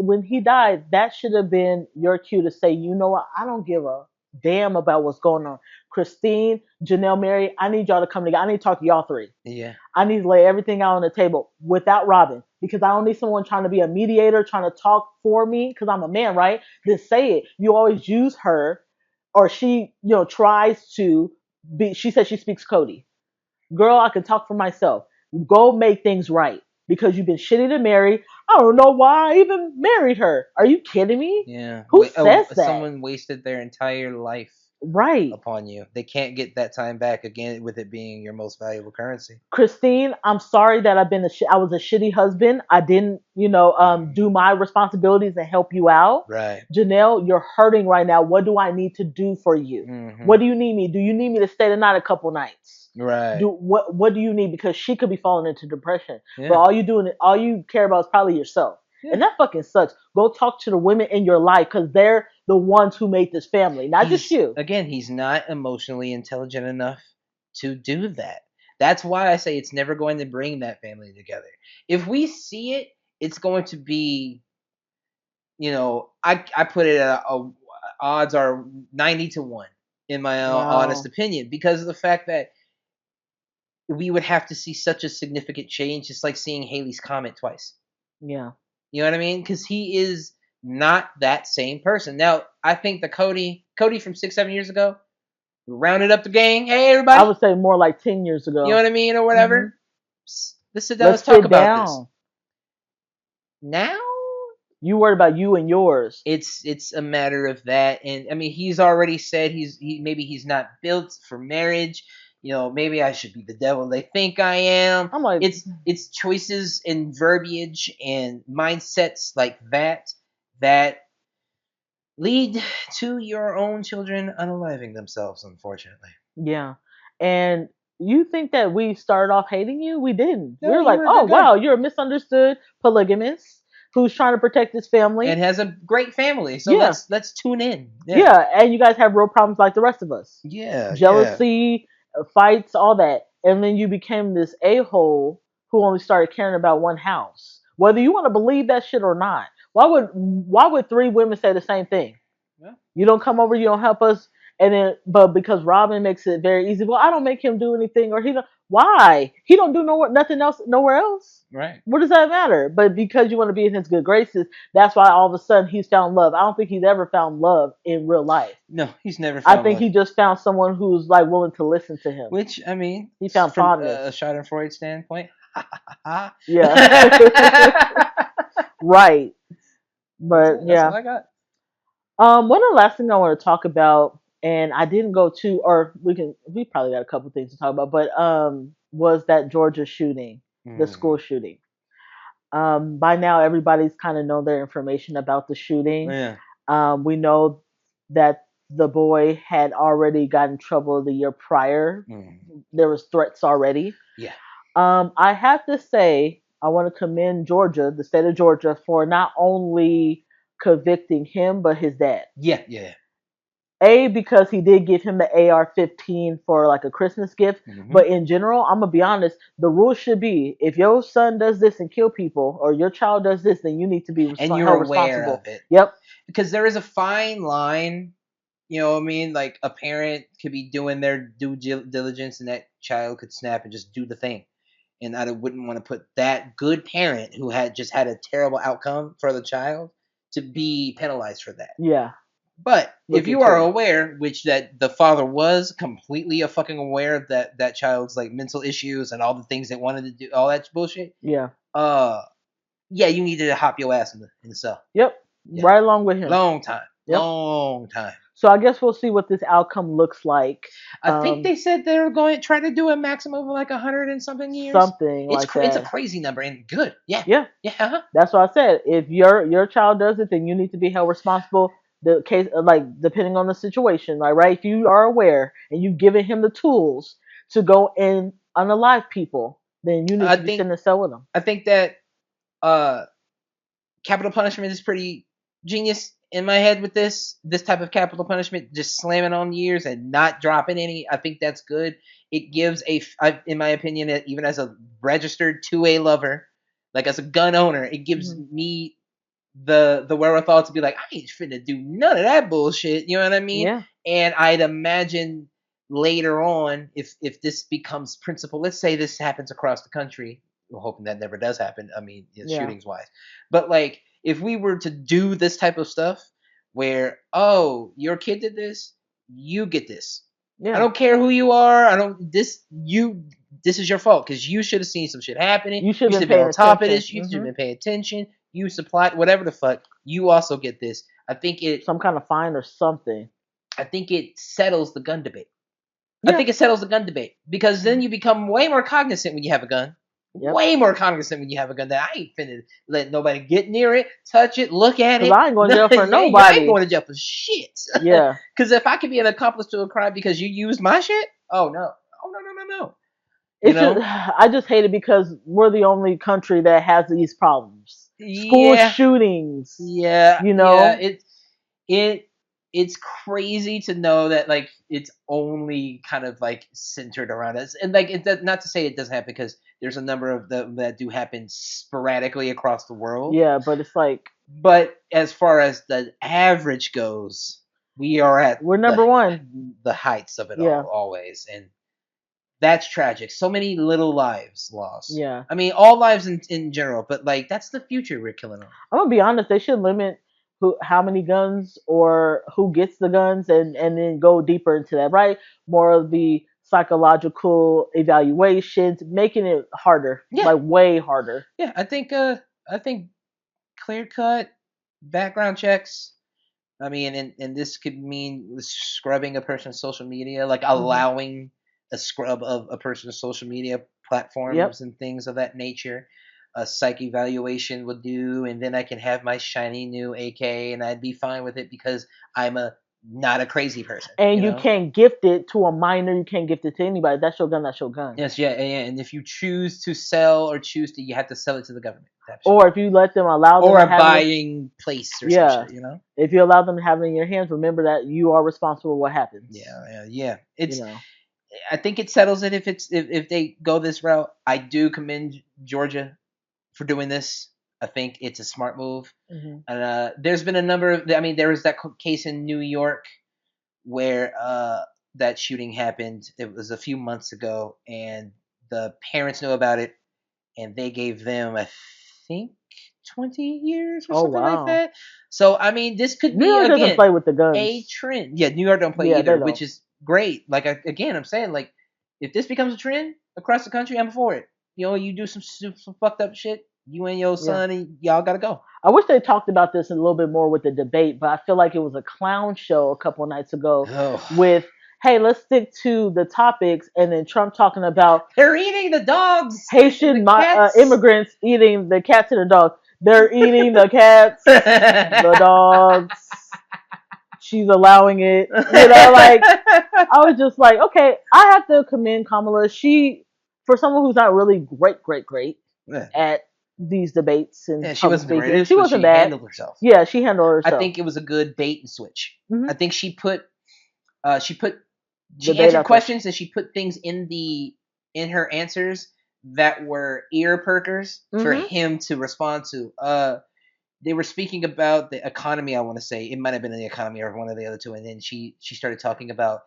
that should have been your cue to say, you know what, I don't give a damn about what's going on. Christine, Janelle, Mary, I need y'all to come together. I need to talk to y'all three. Yeah. I need to lay everything out on the table without Robin because I don't need someone trying to be a mediator, trying to talk for me because I'm a man, right? Just say it. You always use her, or she, tries to be. She says she speaks Cody. Girl, I can talk for myself. Go make things right because you've been shitty to Mary. I don't know why I even married her. Are you kidding me? Yeah. Who says that? Someone wasted their entire life Right. upon you. They can't get that time back again with it being your most valuable currency. Christine, I'm sorry that I was a shitty husband. I didn't, do my responsibilities and help you out. Right. Janelle, you're hurting right now. What do I need to do for you? Mm-hmm. What do you need me? Do you need me to stay the night a couple nights? Right. What do you need? Because she could be falling into depression. But Yeah. all you care about is probably yourself. Yeah. And that fucking sucks. Go talk to the women in your life because they're the ones who made this family, not just you. Again, he's not emotionally intelligent enough to do that. That's why I say it's never going to bring that family together. If we see it, it's going to be, I put it at odds are 90-1 in my honest Wow. opinion because of the fact that we would have to see such a significant change. It's like seeing Haley's Comet twice. Yeah. You know what I mean? Because he is not that same person. Now, I think the Cody from 6, 7 years ago, rounded up the gang. Hey, I everybody. would say more like 10 years You know ago. what I mean, or Hmm. whatever. Let's sit down. Let's Let's talk sit about this. down. Now, You worried about you and yours. it's a matter of that, and I mean, he's already said maybe he's not built for marriage. Maybe I should be the devil they think I am. I'm like, It's choices and verbiage and mindsets like that lead to your own children unaliving themselves, unfortunately. yeah. And you think that we started off hating you? We didn't. We No, were you like, were a oh, good guy wow, you're a misunderstood polygamist who's trying to protect his and family. has a great family. So Yeah. let's tune in. Yeah. Yeah. And you guys have real problems like the rest of us, Yeah, yeah. jealousy, fights, all that. And then you became this a hole who only started caring about one house. Whether you want to believe that shit or not. Why would three women say the same thing? Well, You don't come over, you don't help us, and then but because Robin makes it very easy. Well, I don't make him do anything, or he don't. Why? He don't do nothing else nowhere else. right. What does that matter? But because you want to be in his good graces, that's why all of a sudden he's found love. I don't think he's ever found love in real life. No, he's never I found think love. he just found someone who's like willing to listen to him. Which I mean, He found from fondness. a Schadenfreude standpoint, Yeah. Right. That's But it. That's all yeah. I got. One of the last things I want to talk about, and I didn't go to, or we probably got a couple things to talk about, but was that Georgia shooting, the school Mm. shooting. By now, everybody's kind of know their information about the shooting. Yeah. We know that the boy had already gotten in trouble the year prior. Mm. There was threats already. Yeah. I have to say, I want to commend Georgia, the state of Georgia, for not only convicting him but his dad. Yeah. Yeah. Because he did give him the AR-15 for like a Christmas gift, Mm-hmm. but in general, I'm gonna be honest. The rule should be if your son does this and kill people, or your child does this, then you need to be And you're held aware responsible. of it. Yep. Because there is a fine line. You know what I mean? Like a parent could be doing their due diligence, and that child could snap and just do the thing. And I wouldn't want to put that good parent who had just had a terrible outcome for the child to be penalized for that. Yeah. But if Look you at are you. aware, which that the father was completely fucking aware of that child's like mental issues and all the things they wanted to do, all that bullshit. Yeah. Yeah, you needed to hop your ass in the cell. Yep. Yeah. Right along with him. Long time. Yep. Long time. So I guess we'll see what this outcome looks like. I think they said they were going to try to do a maximum of like 100 and something years. Something like that. It's a crazy number and good. Yeah. Yeah. Yeah. That's what I said. If your child does it, then you need to be held responsible. The case, like depending on the situation, like right, if you are aware and you've given him the tools to go and unalive people, then you need to be sitting in the cell with them. I think that capital punishment is pretty genius in my head with this type of capital punishment, just slamming on years and not dropping any. I think that's good. It gives in my opinion, even as a registered 2A lover, like as a gun owner, it gives me the wherewithal to be like, I ain't finna do none of that bullshit. You know what I mean? Yeah. And I'd imagine later on, if this becomes principle, let's say this happens across the country. We're hoping that never does happen. I mean, Yeah. shootings wise, but like if we were to do this type of stuff, where your kid did this, you get this. I Yeah. don't care who you are. I don't this you. This is your fault because you should have seen some shit happening. You should You have should have been been paying on top of attention. this. You should have been paying attention. You supplied whatever the fuck. You also get this. Some kind of fine or something. I think it settles the gun debate. I Yeah. think it settles the gun debate because then you become way more cognizant when you have a gun. Yep. Way more cognizant when you have a gun. That I ain't finna let nobody get near it, touch it, look at it. Because I ain't going to jail for I nobody. ain't going to jail for shit. Yeah. Because if I could be an accomplice to a crime because you used my shit, oh no, oh no. You It's know? just, I just hate it because we're the only country that has these problems. School Yeah, shootings. yeah, You yeah. know. It it's crazy to know that like it's only kind of like centered around us, and like not to say it doesn't happen because there's a number of them that do happen sporadically across the world. Yeah, but it's like But as far as the average goes, we are at we're number one. the heights of it Yeah. all always, and that's tragic. So many little lives lost. Yeah. I mean, all lives in general, but like that's the future we're killing off. I'm gonna be honest. They should limit how many guns or who gets the guns, and then go deeper into that. Right, more of the psychological evaluations, making it harder, Yeah, like way harder. yeah. I think clear cut background checks. I mean, and this could mean scrubbing a person's social media, like Hmm. allowing a scrub of a person's social media Yep. platforms and things of that nature. A psych evaluation would do, and then I can have my shiny new AK, and I'd be fine with it because I'm a not a crazy person, And you you know. can't gift it to a minor. You can't gift it to anybody. That's your gun. That's your gun. Yes, yeah, yeah, and if you choose to sell or choose to, you have to sell it to the government, type shit. Or if you let them allow them Or to a have it, buying place or some yeah. shit, you know. If you allow them to have it in your hands, remember that you are responsible for what happens. Yeah, yeah, yeah. You It's know. I think it settles it if they go this route. I do commend Georgia for doing this. I think it's a smart move. Hmm. And there's been a number of. I mean, there was that case in New York where that shooting happened. It was a few months ago, and the parents knew about it, and they gave them, I think, 20 years or Oh something like wow. that. So I mean, this could New be York doesn't again play with the a guns. trend. Yeah, New York don't play Yeah, they either, don't. which is great. Like again, I'm saying like if this becomes a trend across the country, I'm for it. You know, you do some fucked up shit. You and your Yeah. son and y'all gotta go. I wish they talked about this a little bit more with the debate, but I feel like it was a clown show a couple of nights ago Oh, with, hey, let's stick to the topics, and then Trump talking about they're eating the dogs and the Haitian cats. immigrants eating the cats and the dogs. They're eating the cats, the dogs. She's allowing it. Like I was just like, okay, I have to commend Kamala. She, for someone who's not really great Yeah, at these debates and yeah, she public wasn't the speaking, greatest, she but wasn't she bad. handled herself. Yeah, she handled I herself. think it was a good bait and switch. Hmm. I think she put she Debate answered after. questions and she put things in her answers that were ear perkers for Hmm. him to respond to. They were speaking about the economy. I want to say it might have been the economy or one of the other two, and then she started talking about.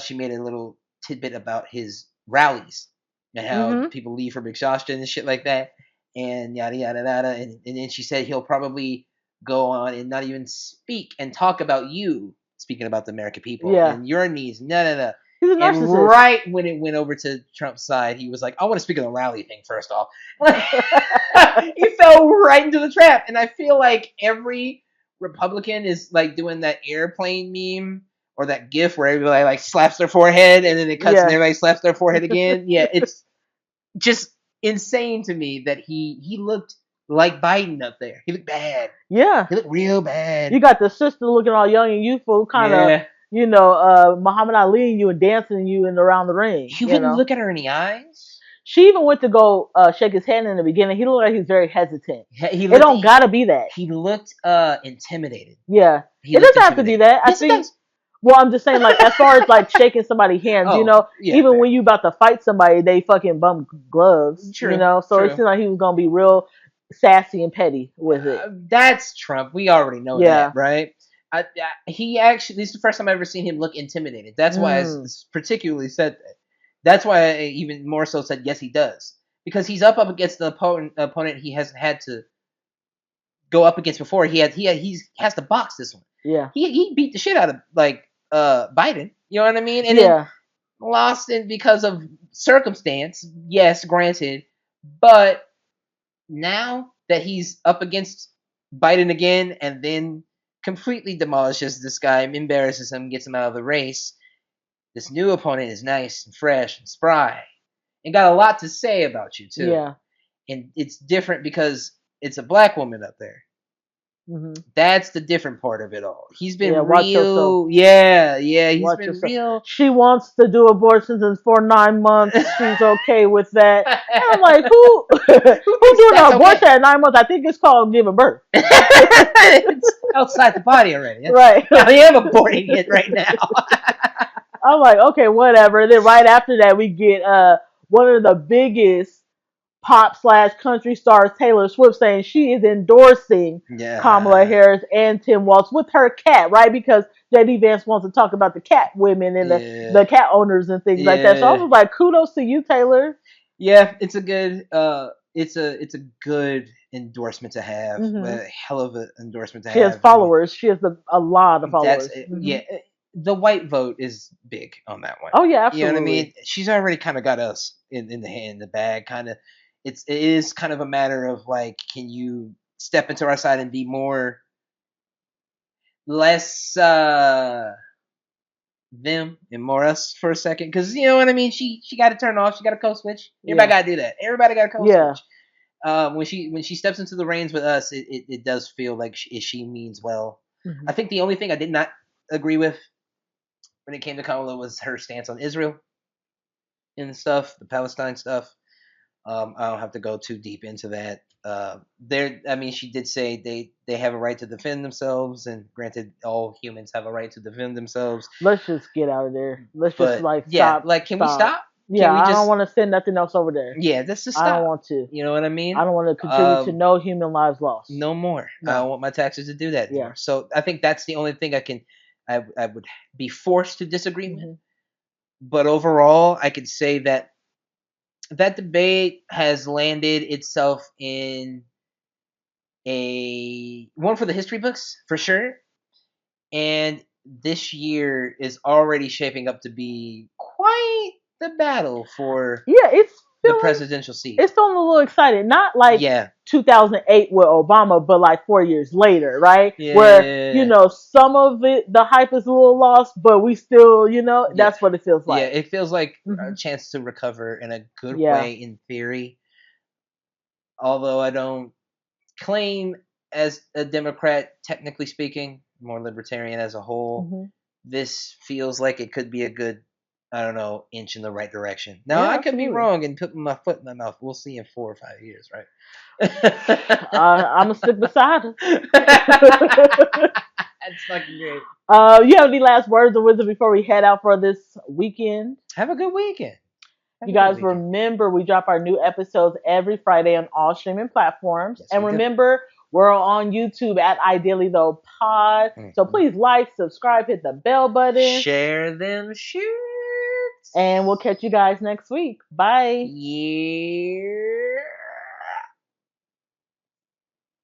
She made a little tidbit about his rallies and how Hmm. people leave from exhaustion and shit like that, and yada yada yada. And then she said he'll probably go on and not even speak and talk about you, speaking about the American people Yeah, and your needs. No, no, no. he's a And narcissist. right when it went over to Trump's side, he was like, "I want to speak of the rally thing first off." He fell right into the trap, and I feel like every Republican is like doing that airplane meme or that GIF where everybody like slaps their forehead and then it cuts and Yeah, everybody slaps their forehead again. Yeah, it's just insane to me that he looked like Biden up there. He looked bad. yeah. He looked real You bad. got the sister looking all young and youthful, kind of, Yeah. Muhammad Ali you and dancing you in around the ring. He wouldn't look at her in the eyes. She even went to go shake his hand in the beginning. He looked like he's very hesitant. He It looked don't gotta be that. he looked intimidated. Yeah, He it looked doesn't have to be intimidated. that. I Yes, it think. does. Well, I'm just saying, like, as far as like shaking somebody's hands, Oh, yeah, even fair. when you about to fight somebody, they fucking bump gloves, True, So it true. seemed like he was gonna be real sassy and petty with it. That's Trump. We already know that, Yeah, right? he actually, this is the first time I've ever seen him look intimidated. That's why Mm, particularly said that. That's why I even more so said yes, he does, because he's up against the opponent he hasn't had to go up against before. He has to box this one. yeah. He beat the shit out of like Biden. You know what I mean? And then Yeah. lost in because of circumstance. Yes, granted, but now that he's up against Biden again and then completely demolishes this guy, embarrasses him, gets him out of the race, this new opponent is nice and fresh and spry and got a lot to say about you too. Yeah. And it's different because it's a black woman up there. Hmm. That's the different part of it all. He's Yeah. been Watch yourself. real, yeah. He's Watch been yourself. real. She wants to do abortions, and for 9 months, she's okay with that. And I'm like, who, Who who thinks doing an that's abortion okay? at 9 months? I think it's called giving birth. It's outside the body already. Right. I am aborting it right now. I'm like, okay, whatever. And then right after that, we get one of the biggest pop slash country stars, Taylor Swift, saying she is endorsing Kamala Yeah, Harris and Tim Walz with her cat, right? Because JD Vance wants to talk about the cat women and yeah, the cat owners and things like that. So I yeah, was like, kudos to you, Taylor. yeah. It's a good, it's a good endorsement to have. Hmm. A hell of an endorsement to She has have. I mean, followers. She has a lot of that's followers. Hmm. yeah. The white vote is big on that one. Oh yeah, You know what I absolutely. mean? She's already kind of got us in the bag. Kind of, it is kind of a matter of like, can you step into our side and be more less them and more us for a second? Because you know what I mean. She got to turn off. She got to code switch. Everybody Yeah, got to do that. Everybody got to code yeah. switch. When she steps into the reins with us, it does feel like she means well. I Hmm. think the only thing I did not agree with when it came to Kamala was her stance on Israel and stuff, the Palestine stuff. I don't have to go too deep into that. I mean, she did say they have a right to defend themselves, and granted, all humans have a right to defend themselves. Let's just get out of there. Let's just But like yeah, stop, like, can we stop. stop? Yeah, Can we I don't just, want to send nothing else over there. yeah, let's just I don't stop. want to. You know what I I mean? don't want to contribute to Um, no human lives lost. no more. I No. don't want my taxes to do that Yeah. anymore. So I think that's the only thing I would be forced to disagree with. Hmm. But overall, I could say that that debate has landed itself in a one for the history books for sure. And this year is already shaping up to be quite the battle for Yeah, the feeling presidential seat. it's feeling a little excited. Not like Yeah, 2008 with Obama, but like 4 years later, right? Where yeah, some of it, the hype is a little lost, but we still, yeah, that's what it feels yeah. like. It feels like a Hmm. chance to recover in a good Yeah. way in theory. Although I don't claim as a Democrat, technically speaking, more libertarian as a whole. Hmm. This feels like it could be a good, I don't know, inch in the right direction. Now Yeah, I could be absolutely. wrong and put my foot in my mouth. We'll see in 4 or 5 years, right? I'm gonna stick beside her. That's fucking great. You have any last words of wisdom before we head out for this weekend? Have a good weekend. Have You a good guys weekend. remember we drop our new episodes every Friday on all streaming platforms. Yes, And we do. remember, we're on YouTube at Ideally Though Pod. So Mhm. please like, subscribe, hit the bell button, Share them shirts. and we'll catch you guys next week. Bye. Yeah.